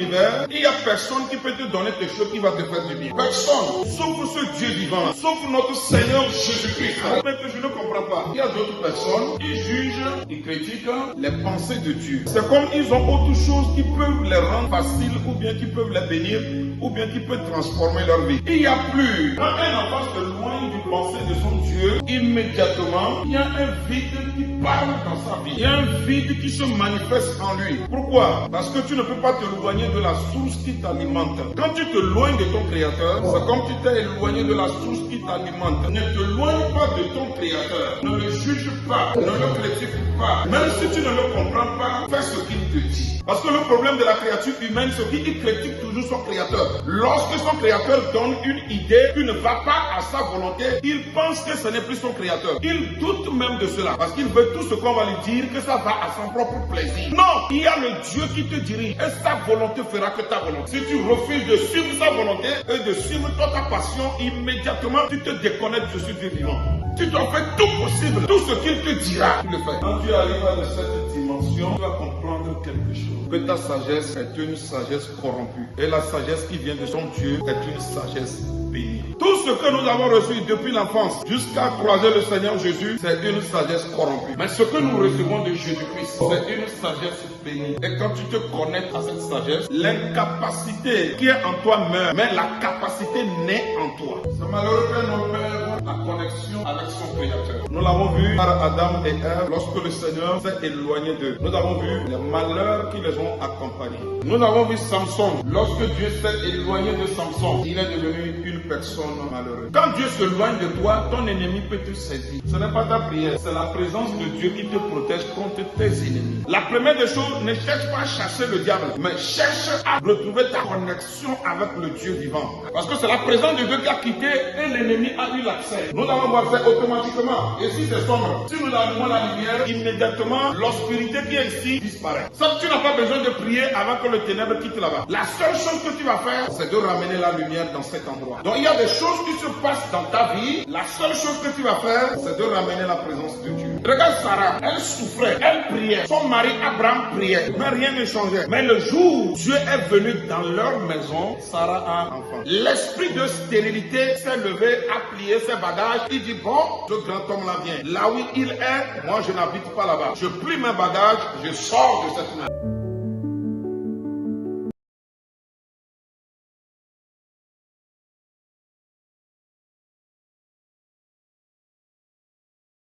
l'univers, il n'y a personne qui peut te donner quelque chose qui va te faire du bien. Personne, sauf ce Dieu vivant, sauf notre Seigneur Jésus-Christ. Mais que je ne comprends pas. Il y a d'autres personnes qui jugent, qui critiquent les pensées de Dieu. C'est comme ils ont autre chose qui peuvent les rendre faciles, ou bien qui peuvent les bénir, ou bien qui peut transformer leur vie. Il n'y a plus. Quand un enfant se loin du pensée de son Dieu, immédiatement, il y a un vide qui parle dans sa vie. Il y a un vide qui se manifeste en lui. Pourquoi? Parce que tu ne peux pas te éloigner de la source qui t'alimente. Quand tu te éloignes de ton Créateur, c'est comme tu t'es éloigné de la source qui t'alimente. Ne te éloigne pas de ton Créateur. Ne le juge pas. Ne le critique pas. Même si tu ne le comprends pas, fais ce qu'il te dit. Parce que le problème de la créature humaine, c'est qu'il critique toujours son Créateur. Lorsque son Créateur donne une idée qui ne va pas à sa volonté, il pense que ce n'est plus son Créateur. Il doute même de cela. Parce qu'il veut tout ce qu'on va lui dire, que ça va à son propre plaisir. Non, il y a le Dieu qui te dirige. Et sa volonté fera que ta volonté. Si tu refuses de suivre sa volonté et de suivre ta passion, immédiatement tu te déconnectes de ce Dieu vivant. Tu dois faire tout possible. Tout ce qu'il te dira, tu le fais. Quand tu arrives à cette dimension, tu vas comprendre quelque chose. Que ta sagesse est une sagesse corrompue. Et la sagesse qui vient de son Dieu est une sagesse bénie. Tout ce que nous avons reçu depuis l'enfance jusqu'à croiser le Seigneur Jésus, c'est une sagesse corrompue. Mais ce que nous recevons de Jésus-Christ, c'est une sagesse bénie. Et quand tu te connectes à cette sagesse, l'incapacité qui est en toi meurt, mais la capacité naît en toi. C'est malheureux que nos pères ont la connexion avec son Créateur. Nous l'avons vu par Adam et Ève lorsque le Seigneur s'est éloigné d'eux. Nous avons vu les malheurs qui les ont accompagnés. Nous avons vu Samson. Lorsque Dieu s'est éloigné de Samson, il est devenu une personne malheureuse. Quand Dieu s'éloigne de toi, ton ennemi peut te saisir. Ce n'est pas ta prière, c'est la présence de Dieu qui te protège contre tes ennemis. La première des choses, ne cherche pas à chasser le diable, mais cherche à retrouver ta connexion avec le Dieu vivant. Parce que c'est la présence de Dieu qui a quitté et l'ennemi a eu l'accès. Nous allons voir ça automatiquement. Et si c'est sombre, si nous allumons la lumière, immédiatement, l'obscurité qui est ici disparaît. Sauf que tu n'as pas besoin de prier avant que le ténèbre quitte là-bas. La seule chose que tu vas faire, c'est de ramener la lumière dans cet endroit. Donc il y a des choses qui se passent dans ta vie. La seule chose que tu vas faire, c'est de ramener la présence de Dieu. Regarde Sarah, elle souffrait, elle priait. Son mari Abraham priait, mais rien ne changeait. Mais le jour où Dieu est venu dans leur maison, Sarah a un enfant. L'esprit de stérilité s'est levé, a plié ses bagages. Il dit, bon, ce grand homme-là vient. Là où il est, moi je n'habite pas là-bas. Je plie mes bagages, je sors de cette maison.